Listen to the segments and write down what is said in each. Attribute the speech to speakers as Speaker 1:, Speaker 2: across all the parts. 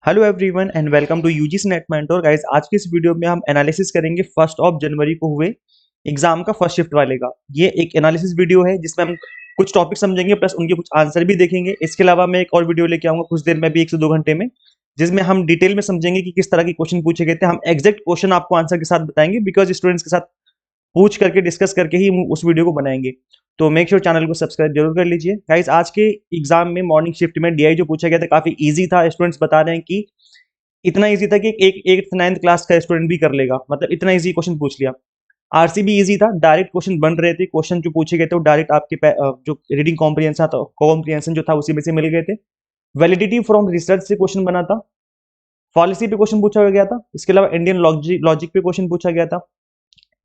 Speaker 1: Hello everyone and welcome to UGC NET mentor guys. आज की इस वीडियो में हम एनालिसिस करेंगे 1 जनवरी को हुए एग्जाम का फर्स्ट शिफ्ट वाले का। ये एक एनालिसिस वीडियो है जिसमें हम कुछ टॉपिक समझेंगे प्लस उनके कुछ आंसर भी देखेंगे। इसके अलावा मैं एक और वीडियो लेके आऊंगा कुछ देर में भी 1 से 2 घंटे में, जिसमें हम डिटेल में समझेंगे कि किस तरह के क्वेश्चन पूछे गए थे। हम एग्जैक्ट क्वेश्चन आपको आंसर के साथ बताएंगे बिकॉज स्टूडेंट्स के साथ पूछ करके डिस्कस करके ही हम उस वीडियो को बनाएंगे। तो मेक श्योर चैनल को सब्सक्राइब जरूर कर लीजिए गाइस। आज के एग्जाम में मॉर्निंग शिफ्ट में डीआई जो पूछा गया था काफी इजी था। स्टूडेंट्स बता रहे हैं कि इतना इजी था कि एक 8th 9th क्लास का स्टूडेंट भी कर लेगा, मतलब इतना इजी क्वेश्चन पूछ लिया। आरसी भी इजी था, डायरेक्ट क्वेश्चन बन रहे थे। क्वेश्चन जो पूछे गए थे वो डायरेक्ट आपके जो रीडिंग कॉम्प्रिहेंशन था, कॉम्प्रिहेंशन जो था उसी में से मिल गए थे। वैलिडिटी फ्रॉम रिसर्च से क्वेश्चन बना था। पॉलिसी पे क्वेश्चन पूछा गया था। इसके अलावा इंडियन लॉजिक पे क्वेश्चन पूछा गया था।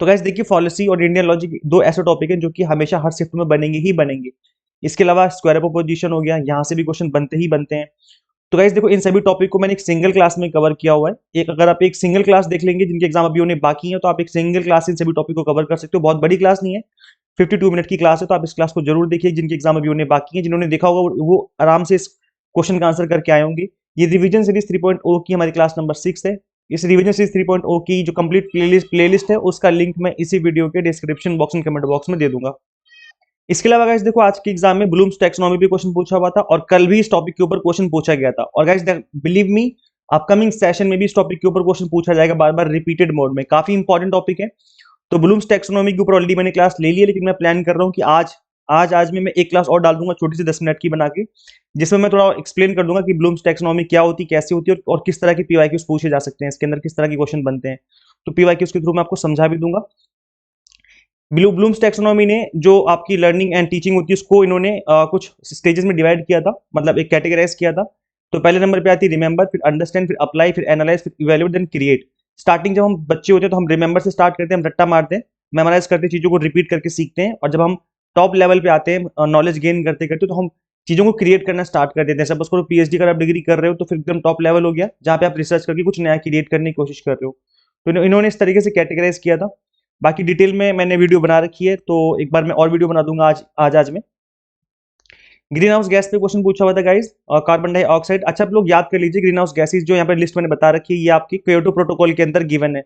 Speaker 1: तो गाइस देखिए, पॉलिसी और इंडियन लॉजिक दो ऐसे टॉपिक हैं जो कि हमेशा हर शिफ्ट में बनेंगे ही बनेंगे। इसके अलावा स्क्वायर पोजीशन हो गया, यहाँ से भी क्वेश्चन बनते ही बनते हैं। तो गाइस देखो, इन सभी टॉपिक को मैंने एक सिंगल क्लास में कवर किया हुआ है। एक अगर आप एक सिंगल क्लास देख लेंगे जिनके एग्जाम अभी होने बाकी हैं, तो आप एक सिंगल क्लास इन सभी टॉपिक को कवर कर सकते हो। बहुत बड़ी क्लास नहीं है, 52 मिनट की क्लास है। तो आप इस क्लास को जरूर देखिए जिनके एग्जाम अभी होने बाकी हैं। जिन्होंने देखा होगा वो आराम से इस क्वेश्चन का आंसर करके आए होंगे। ये रिवीजन सीरीज 3.0 की हमारी क्लास नंबर 6 है। इस रिवीजन सीरीज 3.0 की जो कंप्लीट प्लेलिस्ट है उसका लिंक मैं इसी वीडियो के description box and comment box में दे दूंगा। इसके अलावा गाइस देखो, आज के एग्जाम में ब्लूम्स टैक्सोनॉमी पे क्वेश्चन पूछा हुआ था और कल भी इस टॉपिक के ऊपर क्वेश्चन पूछा गया था। और guys believe me, upcoming session में भी इस टॉपिक के ऊपर क्वेश्चन पूछा जाएगा बार बार रिपीटेड मोड में। काफी इंपॉर्टेंट टॉपिक है। तो ब्लूम्स टैक्सोनॉमी के ऊपर ऑलरेडी मैंने क्लास ले ली है, लेकिन मैं प्लान कर रहा हूँ कि आज में मैं एक क्लास और डाल दूंगा छोटी सी 10 मिनट की बना के, जिसमें मैं थोड़ा एक्सप्लेन कर दूंगा कि ब्लूम्स टैक्सोनॉमी क्या होती है, कैसे होती है और किस तरह के पीवाईक्यूज पूछे जा सकते हैं, इसके अंदर किस तरह के क्वेश्चन बनते हैं। तो पीवाईक्यूज के थ्रू मैं आपको समझा भी दूंगा। ब्लूम्स टैक्सोनॉमी ने जो आपकी लर्निंग एंड टीचिंग होती है उसको इन्होंने कुछ स्टेजेस में डिवाइड किया था, मतलब एक कैटेगराइज किया था। तो पहले नंबर पे आती है रिमेंबर, फिर अंडरस्टैंड, फिर अप्लाई, फिर एनालाइज, फिर इवेल्युएट, देन क्रिएट। स्टार्टिंग जब हम बच्चे होते हैं तो हम रिमेंबर से स्टार्ट करते हैं, हम रट्टा मारते हैं, मेमोराइज करते हैं, चीजों को रिपीट करके सीखते हैं। और जब हम टॉप लेवल पे आते हैं नॉलेज गेन करते करते, तो हम चीजों को क्रिएट करना स्टार्ट कर देते हैं। सपोज करो पीएचडी का आप डिग्री कर रहे हो तो फिर एकदम टॉप लेवल हो गया जहाँ पे आप रिसर्च करके कुछ नया क्रिएट करने की कोशिश कर रहे हो। तो इन्होंने इस तरीके से कैटेगराइज किया था। बाकी डिटेल में मैंने वीडियो बना रखी है, तो एक बार मैं और वीडियो बना दूंगा आज में। ग्रीन हाउस गैस पे क्वेश्चन पूछा हुआ था गाइस, और कार्बन डाइऑक्साइड। अच्छा, आप लोग याद कर लीजिए, ग्रीन हाउस गैसेज जो यहाँ पर लिस्ट मैंने बता रखी है ये आपकी क्योटो प्रोटोकॉल के अंदर गिवन है।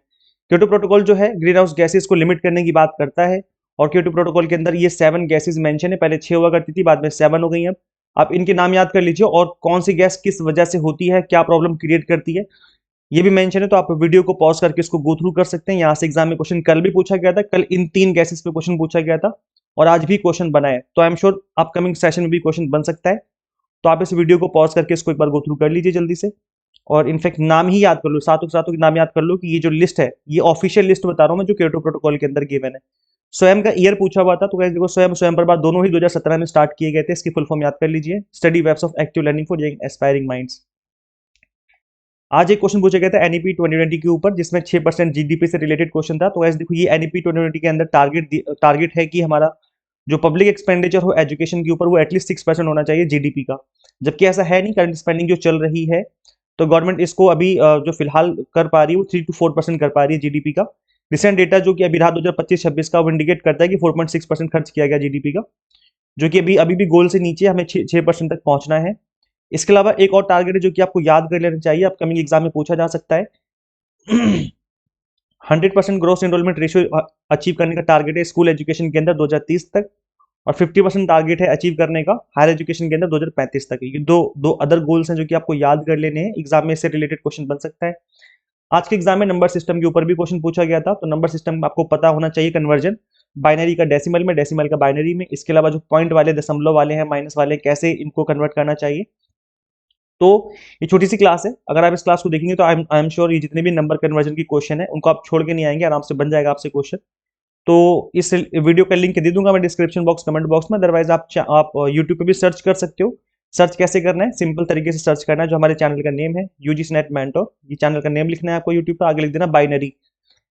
Speaker 1: क्योटो प्रोटोकॉल जो है ग्रीन हाउस गैसेज को लिमिट करने की बात करता है। और क्योटो प्रोटोकॉल के अंदर ये 7 गैसेज मेंशन है। पहले 6 हुआ करती थी, बाद में 7 हो गई हैं। अब आप इनके नाम याद कर लीजिए और कौन सी गैस किस वजह से होती है, क्या प्रॉब्लम क्रिएट करती है, ये भी मेंशन है। तो आप वीडियो को पॉज करके इसको गो थ्रू कर सकते हैं। यहाँ से एग्जाम में क्वेश्चन कल भी पूछा गया था, कल इन 3 गैसेस पे क्वेश्चन पूछा गया था और आज भी क्वेश्चन बना है। तो I am sure upcoming session में भी क्वेश्चन बन सकता है। तो आप इस वीडियो को पॉज करके इसको एक बार गो थ्रू कर लीजिए जल्दी से। और इनफैक्ट नाम ही याद कर लो, सातों के सातों के नाम याद कर लो कि ये जो लिस्ट है ये ऑफिशियल लिस्ट बता रहा हूँ मैं, जो क्योटो प्रोटोकॉल के अंदर गिवन है। स्वयं का ईयर पूछा हुआ था, तो गाइस देखो, स्वयं प्रभात दोनों ही 2017 में स्टार्ट किए गए थे। इसकी फुल फॉर्म याद कर लीजिए, study webs of active learning for young aspiring minds. आज एक क्वेश्चन पूछा गया था एनईपी 2020 के ऊपर, जिसमें 6% जीडीपी से रिलेटेड क्वेश्चन था। तो ऐसे देखो, ये एनईपी 2020 के अंदर टारगेट है कि हमारा जो पब्लिक एक्सपेंडिचर हो एजुकेशन के ऊपर वो एटलीस्ट 6% होना चाहिए जीडीपी का। जबकि ऐसा है नहीं, करंट स्पेंडिंग जो चल रही है तो गवर्नमेंट इसको अभी जो फिलहाल कर पा रही है वो 3 to 4% कर पा रही है जीडीपी का। रिसेंट डेटा जो कि अभी रहा 2025-26 का, वो इंडिकेट करता है कि 4.6% खर्च किया गया जीडीपी का, जो कि अभी भी गोल से नीचे, हमें 6% तक पहुंचना है। इसके अलावा एक और टारगेट है जो कि आपको याद कर लेना चाहिए, अपकमिंग एग्जाम में पूछा जा सकता है। 100% ग्रोस एनरोलमेंट रेशियो अचीव करने का टारगेट है स्कूल एजुकेशन के अंदर 2030 तक। और 50% टारगेट है अचीव करने का हायर एजुकेशन के अंदर 2035 तक। ये दो अदर गोल्स हैं जो कि आपको याद कर लेने हैं, एग्जाम में इससे रिलेटेड क्वेश्चन बन सकता है। आज के एग्जाम में नंबर सिस्टम के ऊपर भी क्वेश्चन पूछा गया था। तो नंबर सिस्टम आपको पता होना चाहिए, कन्वर्जन बाइनरी का डेसिमल में, डेसिमल का बाइनरी में। इसके अलावा जो पॉइंट वाले, दशमलव वाले हैं, माइनस वाले, कैसे इनको कन्वर्ट करना चाहिए। तो ये छोटी सी क्लास है, अगर आप इस क्लास को देखेंगे तो आई एम श्योर ये जितने भी नंबर कन्वर्जन की क्वेश्चन है उनको आप छोड़ के नहीं आएंगे, आराम से बन जाएगा आपसे क्वेश्चन। तो इस वीडियो का लिंक दे दूंगा मैं डिस्क्रिप्शन बॉक्स, कमेंट बॉक्स में। अदरवाइज आप यूट्यूब पे भी सर्च कर सकते हो। सर्च कैसे करना है, सिंपल तरीके से सर्च करना है, जो हमारे चैनल का नेम है यूजीसी नेट मेंटोर, ये चैनल का नेम लिखना है आपको यूट्यूब पर, आगे लिख देना बाइनरी।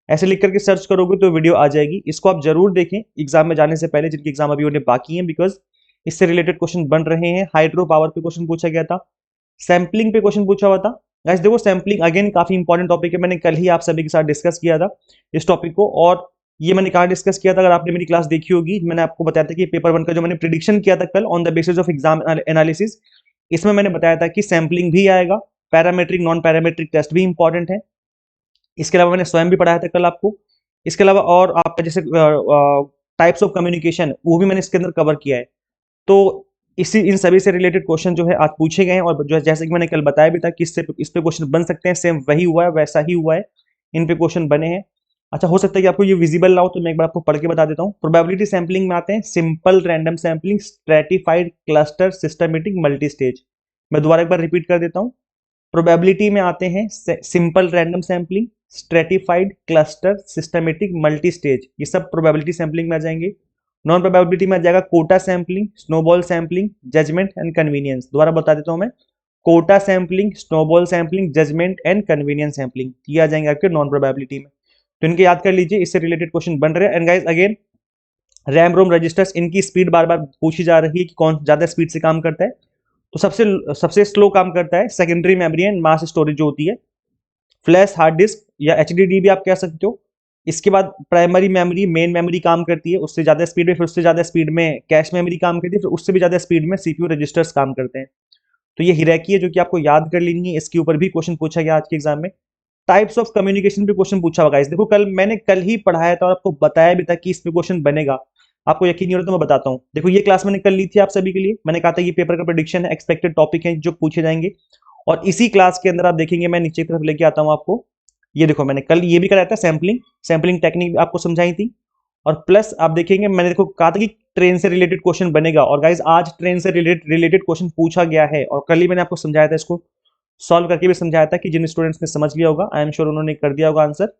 Speaker 1: ऐसे लिख करके सर्च करोगे तो वीडियो आ जाएगी। इसको आप जरूर देखें एग्जाम में जाने से पहले, जिनके एग्जाम अभी होने बाकी हैं, बिकॉज इससे रिलेटेड क्वेश्चन बन रहे हैं। हाइड्रो पावर पे क्वेश्चन पूछा गया था, सैम्पलिंग पे क्वेश्चन पूछा हुआ था। गाइस देखो, सैम्पलिंग अगेन काफी इंपॉर्टेंट टॉपिक है, मैंने कल ही आप सभी के साथ डिस्कस किया था इस टॉपिक को। और ये मैंने कहा डिस्कस किया था, अगर आपने मेरी क्लास देखी होगी, मैंने आपको बताया था कि पेपर 1 का जो मैंने प्रिडिक्शन किया था कल on the basis of exam analysis, इसमें मैंने बताया था कि सैम्पलिंग भी आएगा पैरामेट्रिक नॉन पैरामेट्रिक टेस्ट भी इंपॉर्टेंट है। इसके अलावा मैंने स्वयं भी पढ़ाया था कल आपको। इसके अलावा और आपका जैसे टाइप्स ऑफ कम्युनिकेशन वो भी मैंने इसके अंदर कवर किया है। तो इसी इन सभी से रिलेटेड क्वेश्चन जो है आज पूछे गए हैं, और जो जैसे कि मैंने कल बताया भी था कि इस पे क्वेश्चन बन सकते हैं, सेम वही हुआ है, वैसा ही हुआ है, इन पे क्वेश्चन बने हैं। अच्छा, हो सकता है कि आपको ये विजिबल ना हो, तो मैं एक बार आपको पढ़ के बता देता हूँ। प्रोबेबिलिटी सैंपलिंग में आते हैं simple random sampling, stratified, cluster, systematic, multi stage. मैं दोबारा एक बार रिपीट कर देता हूँ। प्रोबेबिलिटी में आते हैं simple random sampling, stratified, cluster, systematic, multi stage, ये सब प्रोबेबिलिटी सैंपलिंग में आ जाएंगे। नॉन प्रोबेबिलिटी में आ जाएगा quota sampling, snowball sampling, judgement and convenience. दोबारा बता देता हूं मैं, quota sampling, snowball sampling, judgement and convenience sampling, ये आ जाएंगे आपके नॉन प्रोबेबिलिटी में। तो इनके याद कर लीजिए, इससे रिलेटेड क्वेश्चन बन रहे हैं। And guys again, RAM ROM registers, इनकी स्पीड बार बार पूछी जा रही है कि कौन ज्यादा स्पीड से काम करता है। तो सबसे सबसे स्लो काम करता है secondary memory and mass storage जो होती है, फ्लैश हार्ड डिस्क या एचडीडी भी आप कह सकते हो। इसके बाद प्राइमरी मेमोरी, मेन मेमोरी काम करती है उससे ज्यादा स्पीड में, फिर उससे ज्यादा स्पीड में कैश मेमोरी काम करती है, फिर उससे भी ज्यादा स्पीड में सीपीयू रजिस्टर्स काम करते हैं। तो ये हिरैर्की है जो कि आपको याद कर लेनी है। इसके ऊपर भी क्वेश्चन पूछा गया आज के एग्जाम में। टाइप्स ऑफ कम्युनिकेशन पे क्वेश्चन पूछा होगा। इस देखो, मैंने कल ही पढ़ाया था और आपको बताया भी था कि इस पे क्वेश्चन बनेगा। आपको यकीन नहीं हो रहा तो मैं बताता हूँ। देखो, ये क्लास मैंने कल ली थी आप सभी के लिए। मैंने कहा था ये पेपर का प्रेडिक्शन है, एक्सपेक्टेड टॉपिक है जो पूछे जाएंगे। और इसी क्लास के अंदर आप देखेंगे, मैं नीचे की तरफ लेके आता हूँ आपको। ये देखो, मैंने कल ये भी कराया था, सैम्पलिंग टेक्निक आपको समझाई थी। और प्लस आप देखेंगे, मैंने देखो कहा था कि ट्रेन से रिलेटेड क्वेश्चन बनेगा, और गाइज आज ट्रेन से रिलेटेड क्वेश्चन पूछा गया है। और कल ही मैंने आपको समझाया था, इसको सॉल्व करके भी समझाया था कि जिन स्टूडेंट्स ने समझ लिया होगा, आई एम श्योर उन्होंने कर दिया होगा आंसर।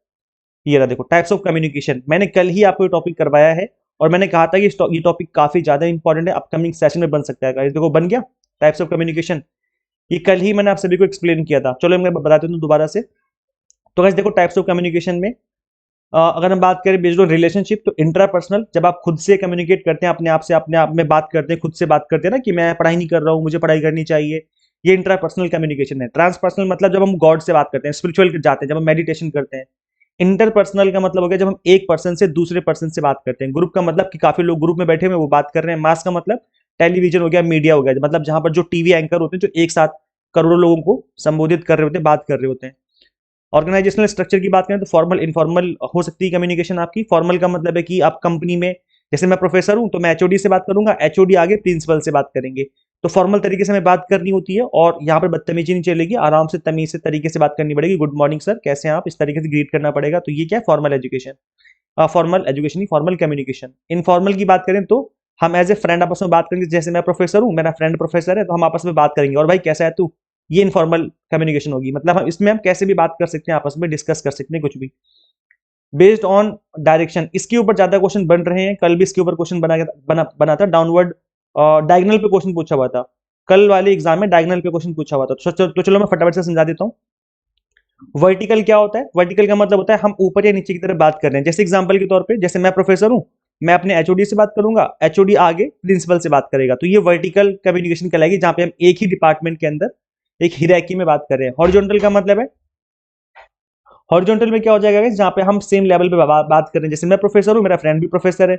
Speaker 1: ये रहा देखो, टाइप्स ऑफ कम्युनिकेशन, मैंने कल ही आपको ये टॉपिक करवाया है। और मैंने कहा था कि ये टॉपिक काफी ज्यादा इंपॉर्टेंट है, अपकमिंग सेशन में बन सकता है। गाइस देखो, बन गया टाइप्स ऑफ कम्युनिकेशन। ये कल ही मैंने आप सभी को एक्सप्लेन किया था। चलो मैं बता देता हूँ दोबारा से। तो गाइस देखो, टाइप्स ऑफ कम्युनिकेशन में अगर हम बात करें बेस्ड ऑन रिलेशनशिप, तो इंट्रापर्सनल, जब आप खुद से कम्युनिकेट करते हैं, अपने आप से अपने आप में बात करते हैं, खुद से बात करते हैं ना कि मैं पढ़ाई नहीं कर रहा हूँ, मुझे पढ़ाई करनी चाहिए, ये इंट्रापर्सनल कम्युनिकेशन है। ट्रांसपर्सनल मतलब जब हम गॉड से बात करते हैं, स्पिरिचुअल जाते हैं, जब हम मेडिटेशन करते हैं। इंटरपर्सनल का मतलब हो गया जब हम एक पर्सन से दूसरे पर्सन से बात करते हैं। ग्रुप का मतलब कि काफी लोग ग्रुप में बैठे हुए वो बात कर रहे हैं। मास का मतलब टेलीविजन हो गया, मीडिया हो गया, मतलब जहां पर जो टीवी एंकर होते हैं जो एक साथ करोड़ों लोगों को संबोधित कर रहे होते हैं, बात कर रहे होते हैं। ऑर्गेनाइजेशनल स्ट्रक्चर की बात करें तो फॉर्मल इनफॉर्मल हो सकती है कम्युनिकेशन आपकी। फॉर्मल का मतलब है कि आप कंपनी में, जैसे मैं प्रोफेसर हूं तो मैं एचओडी से बात करूंगा, एचओडी आगे प्रिंसिपल से बात करेंगे। तो फॉर्मल तरीके से हमें बात करनी होती है, और यहाँ पर बदतमीजी नहीं चलेगी, आराम से तमीज से तरीके से बात करनी पड़ेगी। गुड मॉर्निंग सर, कैसे हैं आप, इस तरीके से ग्रीट करना पड़ेगा। तो ये क्या है, फॉर्मल एजुकेशन। फॉर्मल एजुकेशन ही फॉर्मल कम्युनिकेशन। इनफॉर्मल की बात करें तो हम एज ए फ्रेंड आपस में बात करेंगे, जैसे मैं प्रोफेसर हूँ, मेरा फ्रेंड प्रोफेसर है, तो हम आपस में बात करेंगे, और भाई कैसा है तू। ये इनफॉर्मल कम्युनिकेशन होगी, मतलब हम इसमें हम कैसे भी बात कर सकते हैं, आपस में डिस्कस कर सकते हैं कुछ भी। बेस्ड ऑन डायरेक्शन, इसके ऊपर ज्यादा क्वेश्चन बन रहे हैं। कल भी इसके ऊपर क्वेश्चन बना था। डाउनवर्ड डायगनल पे क्वेश्चन पूछा हुआ था कल वाले एग्जाम में, डायगनल पे क्वेश्चन पूछा हुआ था। तो चलो मैं फटाफट से समझा देता हूँ। वर्टिकल क्या होता है? वर्टिकल का मतलब होता है हम ऊपर या नीचे की तरफ बात कर रहे हैं। जैसे एग्जांपल के तौर पे, जैसे मैं प्रोफेसर हूं, मैं अपने एचओडी से बात करूंगा, एचओडी आगे प्रिंसिपल से बात करेगा। तो ये वर्टिकल कम्युनिकेशन कहलाएगी, जहां पे हम एक ही डिपार्टमेंट के अंदर एक हिरैर्की में बात कर रहे हैं। हॉरिजॉन्टल का मतलब है, हॉरिजॉन्टल में क्या हो जाएगा guys? जहां पे हम सेम लेवल पे बात कर रहे हैं। जैसे मैं प्रोफेसर हूं, मेरा फ्रेंड भी प्रोफेसर है,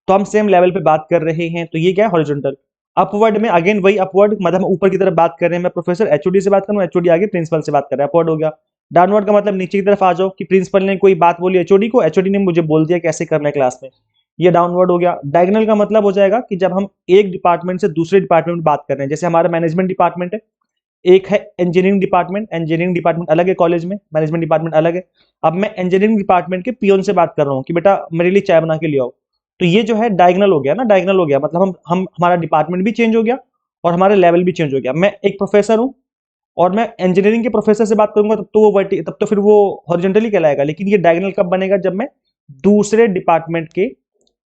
Speaker 1: तो हम सेम लेवल पे बात कर रहे हैं, तो ये क्या है, हॉरिजॉन्टल। अपवर्ड में अगेन वही, अपवर्ड मतलब हम ऊपर की तरफ बात कर रहे हैं। मैं प्रोफेसर एचओडी से बात करूं, एचओडी आगे प्रिंसिपल से बात कर रहा है, अपवर्ड हो गया। डाउनवर्ड का मतलब नीचे की तरफ आ जाओ, कि प्रिंसिपल ने कोई बात बोली एचओडी को, एचओडी ने मुझे बोल दिया कैसे करना है क्लास में, ये डाउनवर्ड हो गया। डायगोनल का मतलब हो जाएगा कि जब हम एक डिपार्टमेंट से दूसरे डिपार्टमेंट में बात कर रहे हैं। जैसे हमारा मैनेजमेंट डिपार्टमेंट है, एक है इंजीनियरिंग डिपार्टमेंट अलग है कॉलेज में, मैनेजमेंट डिपार्टमेंट अलग है। अब मैं इंजीनियरिंग डिपार्टमेंट के पियोन से बात कर रहा हूँ कि बेटा मेरे लिए चाय बना के ले आओ। तो ये जो है डायगोनल हो गया ना, डायगोनल हो गया मतलब हम हमारा डिपार्टमेंट भी चेंज हो गया और हमारा लेवल भी चेंज हो गया। मैं एक प्रोफेसर हूँ और मैं इंजीनियरिंग के प्रोफेसर से बात करूंगा, तब तो फिर वो हॉरिजॉन्टली कहलाएगा। लेकिन ये डायगोनल कब बनेगा? जब मैं दूसरे डिपार्टमेंट के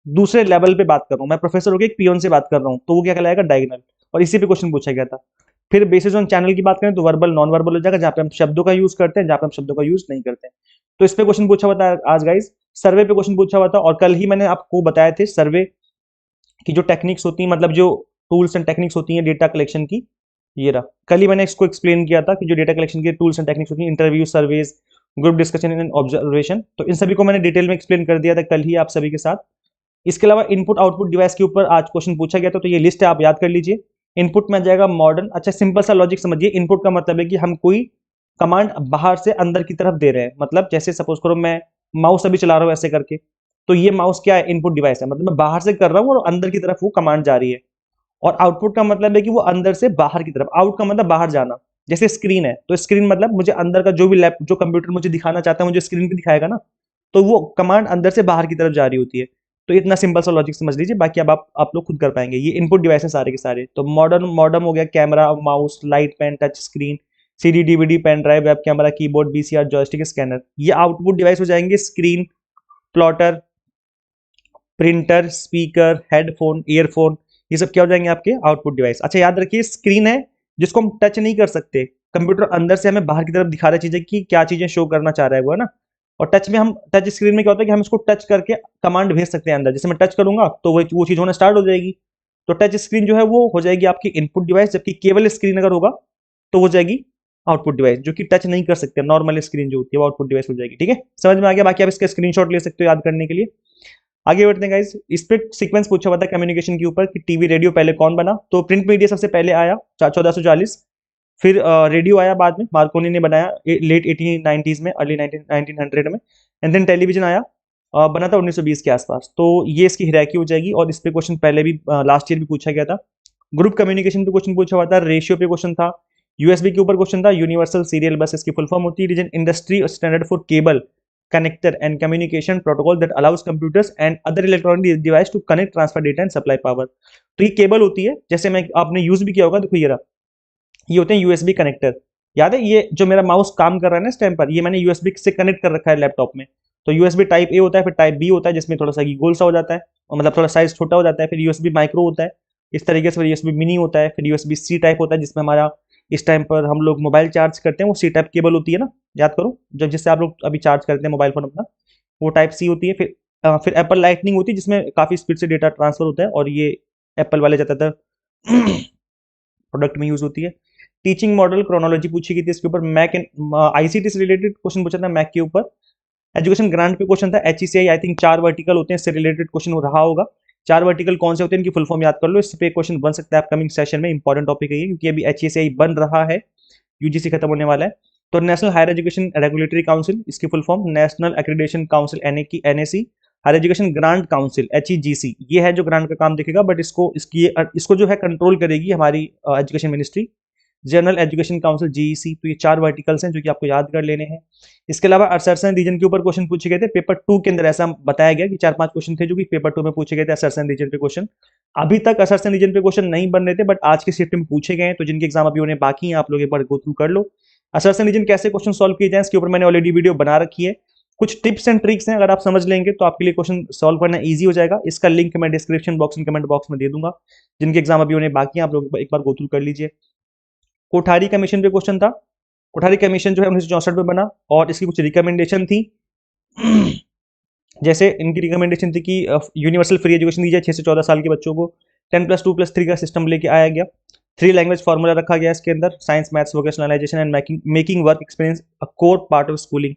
Speaker 1: दूसरे लेवल पे बात कर रहा हूं। मैं प्रोफेसर होकर एक पियोन से बात कर रहा हूं, तो वो क्या कहलाएगा, डायगोनल। और इसी पे क्वेश्चन पूछा गया था। फिर बेसिस ऑन चैनल की बात करें तो वर्बल नॉन वर्बल हो जाएगा, जहां पे हम शब्दों का यूज करते हैं, जहां पे हम शब्दों का यूज नहीं करते हैं। तो इस पे क्वेश्चन पूछा हुआ था आज गाइस। सर्वे पे क्वेश्चन पूछा हुआ था, और कल ही मैंने आपको बताया थे सर्वे की जो टेक्निक्स होती है, मतलब जो टूल्स एंड टेक्निक्स होती हैं डेटा कलेक्शन की। ये रहा, कल ही मैंने इसको एक्सप्लेन किया था कि जो डेटा कलेक्शन की टूल्स एंड टेक्निक्स होती हैं, interview, surveys, group discussion and observation, तो इन सभी को मैंने डिटेल में एक्सप्लेन कर दिया था कल ही आप सभी के साथ। इसके अलावा इनपुट आउटपुट डिवाइस के ऊपर आज क्वेश्चन पूछा गया था, तो ये लिस्ट है, आप याद कर लीजिए। इनपुट में आ जाएगा मॉडर्न। अच्छा, सिंपल सा लॉजिक समझिए। इनपुट का मतलब है कि हम कोई कमांड बाहर से अंदर की तरफ दे रहे हैं। मतलब जैसे सपोज करो मैं माउस अभी चला रहा हूँ ऐसे करके, तो ये माउस क्या है, इनपुट डिवाइस है, मतलब मैं बाहर से कर रहा हूँ और अंदर की तरफ वो कमांड जा रही है। और आउटपुट का मतलब है कि वो अंदर से बाहर की तरफ, आउट का मतलब बाहर जाना। जैसे स्क्रीन है तो स्क्रीन मतलब मुझे अंदर का जो भी लैप जो कंप्यूटर मुझे दिखाना चाहता है मुझे स्क्रीन पे दिखाएगा ना, तो वो कमांड अंदर से बाहर की तरफ जा रही होती है। तो इतना सिंपल सा लॉजिक समझ लीजिए, बाकी अब आप लोग खुद कर पाएंगे। ये इनपुट डिवाइस है सारे के सारे। तो मॉडर्न मॉडर्न हो गया camera, mouse, light pen, touch screen, CD DVD, pen drive, web camera, keyboard, BCR, joystick, scanner. ये आउटपुट डिवाइस हो जाएंगे screen, plotter, printer, speaker, headphone, earphone. ये सब क्या हो जाएंगे आपके आउटपुट डिवाइस। अच्छा याद रखिए स्क्रीन है जिसको हम टच नहीं कर सकते, कंप्यूटर अंदर से हमें बाहर की तरफ दिखा रहा है चीजें कि क्या चीजें शो करना चाह रहा है वो, है ना। और टच में हम, टच स्क्रीन में क्या होता है कि हम इसको टच करके कमांड भेज सकते हैं अंदर। जैसे मैं टच करूंगा तो वो चीज होना स्टार्ट हो जाएगी। तो टच स्क्रीन जो है वो हो जाएगी आपकी इनपुट डिवाइस, जबकि केवल स्क्रीन अगर होगा तो हो जाएगी आउटपुट डिवाइस, जो कि टच नहीं कर सकते। नॉर्मल स्क्रीन जो होती है वो आउटपुट डिवाइस हो जाएगी। ठीक है, समझ में आ गया। बाकी आप इसका स्क्रीनशॉट ले सकते हो याद करने के लिए। आगे बढ़ते हैं गाइस। इस पे सीक्वेंस पूछा हुआ था कम्युनिकेशन के ऊपर कि टीवी रेडियो पहले कौन बना, तो प्रिंट मीडिया सबसे पहले आया 1440। फिर रेडियो आया बाद में, मार्कोनी ने बनाया लेट 1890s में, अर्ली 1900 में। एंड देन टेलीविजन आया, बना था 1920 के आसपास। तो ये इसकी हिराकी हो जाएगी। और इस पे क्वेश्चन पहले भी लास्ट ईयर भी पूछा गया था। ग्रुप कम्युनिकेशन पे क्वेश्चन पूछा हुआ था, रेशियो पे क्वेश्चन था, यूएसबी के ऊपर क्वेश्चन था, यूनिवर्सल सीरियल बस इसकी फुल फॉर्म होती है, region industry standard for cable connector and communication protocol that allows computers and other electronic device to connect, transfer data and supply power। तो ये केबल होती है, जैसे मैं आपने यूज भी किया होगा, देखो ये रहा, ये होते हैं यूएसबी कनेक्टर। याद है ये जो मेरा माउस काम कर रहा है ना इस टाइम पर, ये मैंने यूएसबी से कनेक्ट कर रखा है लैपटॉप में। तो यूएसबी टाइप ए होता है, फिर टाइप बी होता है जिसमें थोड़ा सा गोल सा हो जाता है, और मतलब थोड़ा साइज छोटा हो जाता है। फिर यूएसबी माइक्रो होता है इस तरीके से, फिर यूएसबी मिनी होता है, फिर यूएसबी सी टाइप होता है जिसमें हमारा इस टाइम पर हम लोग मोबाइल चार्ज करते हैं, वो सी टाइप केबल होती है ना, याद करो जब जिससे आप लोग अभी चार्ज करते हैं मोबाइल फोन अपना, वो टाइप सी होती है। फिर एप्पल लाइटनिंग होती है जिसमें काफी स्पीड से डेटा ट्रांसफर होता है, और ये एप्पल वाले ज्यादातर प्रोडक्ट में यूज होती है। टीचिंग मॉडल क्रोनोलॉजी पूछी गई थी इसके ऊपर। मैक एंड आईसीटी से रिलेटेड क्वेश्चन पूछा था मैक के ऊपर। एजुकेशन ग्रांट पे क्वेश्चन था, एचईसीआई आई थिंक 4 वर्टिकल होते हैं, इससे रिलेटेड क्वेश्चन हो रहा होगा। 4 वर्टिकल कौन से होते हैं इनकी फुल फॉर्म याद कर लो, इस पे क्वेश्चन बन सकता है अपकमिंग सेशन में। इंपॉर्टेंट टॉपिक है ये, क्योंकि अभी एचईसीआई बन रहा है, यूजीसी खत्म होने वाला है। तो national higher education regulatory council, इसकी full form national accreditation council, NAC. Higher education grant council, HEGC, ये है जो ग्रांट का काम देखेगा, बट इसको जो है कंट्रोल करेगी हमारी education ministry. General education council, GEC. तो ये 4 वर्टिकल्स हैं जो कि आपको याद कर लेने हैं। इसके अलावा असर्सन रीजन के ऊपर क्वेश्चन पूछे गए थे पेपर 2 के अंदर। ऐसा बताया गया कि 4-5 क्वेश्चन थे जो कि पेपर 2 में पूछे गए थे असर्सन रीजन पे क्वेश्चन। अभी तक असर्सन रीजन पे क्वेश्चन नहीं बन रहे थे, बट आज के शिफ्ट में पूछे गए हैं। तो जिनके एग्जाम अभी होने बाकी हैं आप लोग एक बार गो थ्रू कर लो। असर्सन रीजन कैसे क्वेश्चन सॉल्व किए जाए इसके ऊपर मैंने ऑलरेडी वीडियो बना रखी है। कुछ टिप्स एंड ट्रिक्स हैं, अगर आप समझ लेंगे तो आपके लिए क्वेश्चन सॉल्व करना ईजी हो जाएगा। इसका लिंक मैं description box and comment box में दे दूंगा। जिनके एग्जाम अभी होने बाकी हैं आप लोग एक बार गो थ्रू कर लीजिए। कोठारी कमीशन पे क्वेश्चन था। कोठारी कमीशन जो है 1964 में बना, और इसकी कुछ रिकमेंडेशन थी। जैसे इनकी रिकमेंडेशन थी कि यूनिवर्सल फ्री एजुकेशन दी जाए 6 से 14 साल के बच्चों को। 10+2+3 का सिस्टम लेके आया गया। 3 लैंग्वेज फार्मूला रखा गया इसके अंदर, science, maths, vocationalisation and making work experience a core part of schooling.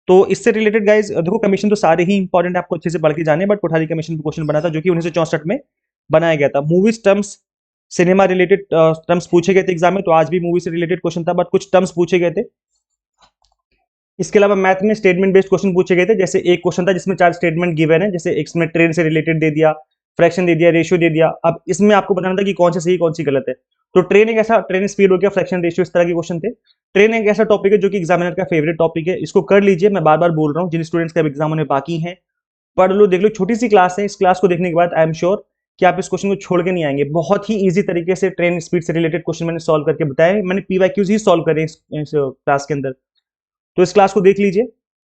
Speaker 1: तो इससे रिलेटेड गाइज देखो, कमीशन तो सारे ही इंपॉर्टेंट है, आपको अच्छे से पढ़ के जाने, बट कोठारी कमीशन पे क्वेश्चन बना था जो कि 1964 में बनाया गया था। Movies terms, cinema related terms पूछे गए थे एग्जाम में, तो आज भी मूवी से रिलेटेड क्वेश्चन था, बट कुछ टर्म्स पूछे गए थे। इसके अलावा मैथ में स्टेटमेंट बेस्ड क्वेश्चन पूछे गए थे। जैसे एक क्वेश्चन था जिसमें 4 स्टेटमेंट गिवन है, जैसे इसमें ट्रेन से रिलेटेड दे दिया, फ्रैक्शन दे दिया, रेशियो दे दिया। अब इसमें आपको बताना था कि कौन सी सही कौन सी गलत है। तो ट्रेन एक ऐसा, ट्रेन स्पीड हो गया, फ्रैक्शन, रेशियो, इस तरह के क्वेश्चन थे। ट्रेन एक ऐसा टॉपिक है जो कि एग्जामिनर का फेवरेट टॉपिक है, इसको कर लीजिए। मैं बार बार बोल रहा हूँ, जिन स्टूडेंट्स का एग्जाम होने बाकी हैं पढ़ लो, देख लो। छोटी सी क्लास है, इस क्लास को देखने के बाद आई एम श्योर कि आप इस क्वेश्चन को छोड़ के नहीं आएंगे। बहुत ही इजी तरीके से ट्रेन स्पीड से रिलेटेड क्वेश्चन मैंने सॉल्व करके बताया, मैंने पीवाईक्यूज ही सॉल्व करे इस क्लास के अंदर। तो इस क्लास को देख लीजिए।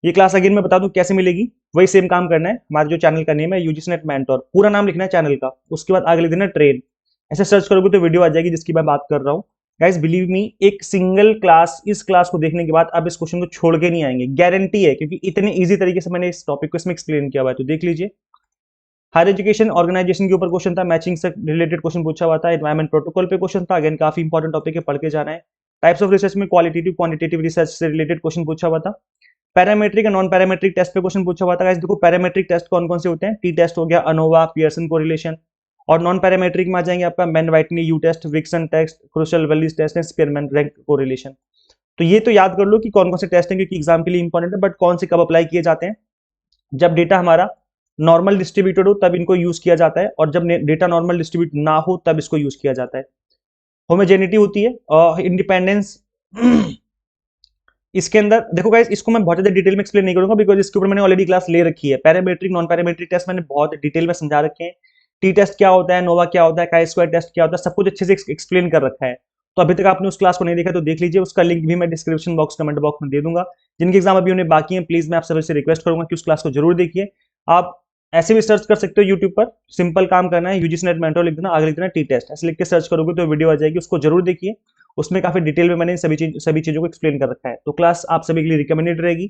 Speaker 1: ये क्लास अगेन मैं बता दूं कैसे मिलेगी, वही सेम काम करना है। हमारे जो चैनल का नेम है यूजीसी नेट मेंटोर, पूरा नाम लिखना है चैनल का, उसके बाद आगे लिख देना ट्रेन। ऐसे सर्च करोगे तो वीडियो आ जाएगी जिसकी मैं बात कर रहा हूँ। गाइस बिलीव मी, एक सिंगल क्लास, इस क्लास को देखने के बाद आप इस क्वेश्चन को छोड़ के नहीं आएंगे, गारंटी है, क्योंकि इतने इजी तरीके से मैंने इस टॉपिक को इसमें एक्सप्लेन किया हुआ है। तो देख लीजिए। हायर एजुकेशन ऑर्गेनाइजेशन के ऊपर क्वेश्चन था, मैचिंग से रिलेटेड क्वेश्चन पूछा हुआ था। एनवायरमेंट प्रोटोकॉल पे क्वेश्चन था, अगेन काफी इंपॉर्टेंट टॉपिक है, पढ़ के जाना है। टाइप्स ऑफ रिसर्च में क्वालिटेटिव क्वांटिटेटिव रिसर्च से रिलेटेड क्वेश्चन पूछा हुआ था। पैरामेट्रिक और नॉन पैरामेट्रिक टेस्ट पे क्वेश्चन पूछा हुआ था। गाइस देखो, पैरामेट्रिक टेस्ट कौन कौन से होते हैं, टी टेस्ट हो गया, अनोवा, पियर्सन कोरिलेशन। और नॉन पैरामेट्रिक में आ जाएंगे आपका Mann Whitney U test, Wilcoxon test, Kruskal Wallis test and Spearman rank correlation. तो ये तो याद कर लो कि कौन कौन से टेस्ट हैं क्योंकि एग्जाम के लिए इंपॉर्टेंट है, बट कौन से कब अप्लाई किए जाते हैं। जब डेटा हमारा नॉर्मल डिस्ट्रीब्यूटेड हो तब इनको यूज किया जाता है, और जब डेटा नॉर्मल डिस्ट्रीब्यूट ना हो तब इसको यूज किया जाता है। होमोजेनिटी होती है और इंडिपेंडेंस। इसके अंदर देखो गाइस, इसको मैं बहुत ज्यादा डिटेल में एक्सप्लेन नहीं करूंगा बिकॉज इसके ऊपर मैंने ऑलरेडी क्लास ले रखी है। पैरामेट्रिक नॉन पैरामेट्रिक टेस्ट मैंने बहुत डिटेल में समझा रखे हैं। टी टेस्ट क्या होता है, नोवा क्या होता है, chi-square टेस्ट क्या होता है, सब कुछ अच्छे से एक्सप्लेन कर रखा है। तो अभी तक आपने उस क्लास को नहीं देखा तो देख लीजिए, उसका लिंक भी मैं डिस्क्रिप्शन बॉक्स कमेंट बॉक्स में दे दूंगा। जिनके एग्जाम अभी उन्हें बाकी है, प्लीज मैं आप सबसे रिक्वेस्ट करूंगा कि उस क्लास को जरूर देखिए। आप ऐसे भी सर्च कर सकते हो यूट्यूब पर, सिंपल काम करना है, यूजीसी नेट मेंटर लिख देना, आगे लिख देना टी टेस्ट, ऐसे लिख के सर्च करोगे तो वीडियो आ जाएगी, उसको जरूर देखिए। उसमें काफी डिटेल में मैंने सभी चीजों को एक्सप्लेन कर रखा है। तो क्लास आप सभी के लिए रिकमेंडेड रहेगी।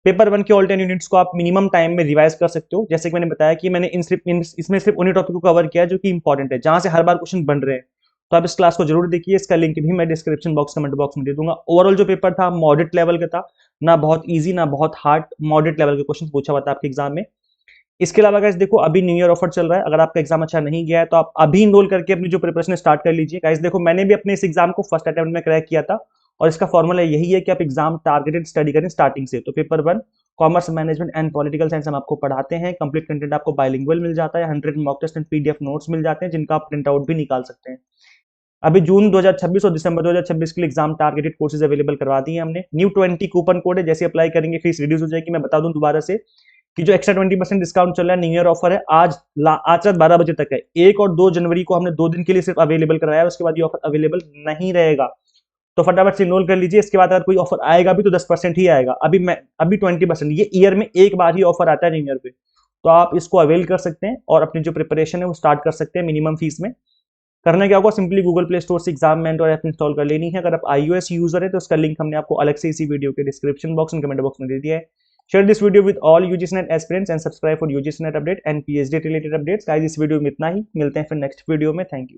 Speaker 1: पेपर 1 के ऑल 10 यूनिट्स को आप मिनिमम टाइम में रिवाइज कर सकते हो। जैसे कि मैंने बताया कि मैंने इसमें सिर्फ उन्हीं टॉपिक को कवर किया है जो कि इंपॉर्टेंट है, जहां से हर बार क्वेश्चन बन रहे हैं। तो आप इस क्लास को जरूर देखिए, इसका लिंक भी मैं डिस्क्रिप्शन बॉक्स कमेंट बॉक्स में दे दूंगा। ओवरऑल जो पेपर था मॉडरेट लेवल का था, ना बहुत ईजी ना बहुत हार्ड, मॉडरेट लेवल के क्वेश्चन पूछा हुआ था आपके एग्जाम में। इसके अलावा गाइस देखो, अभी न्यू ईयर ऑफर चल रहा है, अगर आपका एग्जाम अच्छा नहीं गया है तो आप अभी इनरोल करके अपनी जो प्रिपरेशन स्टार्ट कर लीजिए। गाइस देखो, मैंने भी अपने इस एग्जाम को फर्स्ट अटेम्प्ट में क्रैक किया था, और इसका फॉर्मूला यही है कि आप एग्जाम टारगेटेड स्टडी करें स्टार्टिंग से। तो paper 1 commerce management and political science हम आपको पढ़ाते हैं, कंप्लीट कंटेंट आपको बाइलिंगुअल मिल जाता है, 100 mock test and PDF notes मिल जाते हैं जिनका आप प्रिंट आउट भी निकाल सकते हैं। अभी जून 2026 और दिसंबर 2026 के लिए एग्जाम टारगेटेड कोर्सेज अवेलेबल करवा दिए हमने। न्यू 20 कूपन कोड है, जैसे अप्लाई करेंगे फीस रिड्यूस हो जाएगी। मैं बता दूं दोबारा से कि जो एक्स्ट्रा 20% डिस्काउंट चल रहा है, न्यू ईयर ऑफर है, आज रात 12 बजे तक है। 1 और 2 जनवरी को हमने 2 दिन के लिए सिर्फ अवेलेबल कराया है, उसके बाद ये ऑफर अवेलेबल नहीं रहेगा। तो फटाफट से इनरोल कर लीजिए। इसके बाद अगर कोई ऑफर आएगा भी तो 10% ही आएगा। अभी 20%, ये ईयर में एक बार ही ऑफर आता है न्यू ईयर पे। तो आप इसको अवेल कर सकते हैं और अपनी जो प्रिपरेशन है वो स्टार्ट कर सकते हैं मिनिमम फीस में। करना क्या होगा, सिंपली गूगल प्ले स्टोर से एग्जाम मेंटर ऐप इंस्टॉल कर लेनी है। अगर आप iOS यूजर है तो उसका लिंक हमने आपको अलग से इसी वीडियो के description box and comment box में दे दिया है। Share this video with all UGC net aspirants and subscribe for UGC net update and PhD related updates. Guys इस वीडियो में इतना ही, मिलते हैं फिर नेक्स्ट वीडियो में। Thank you.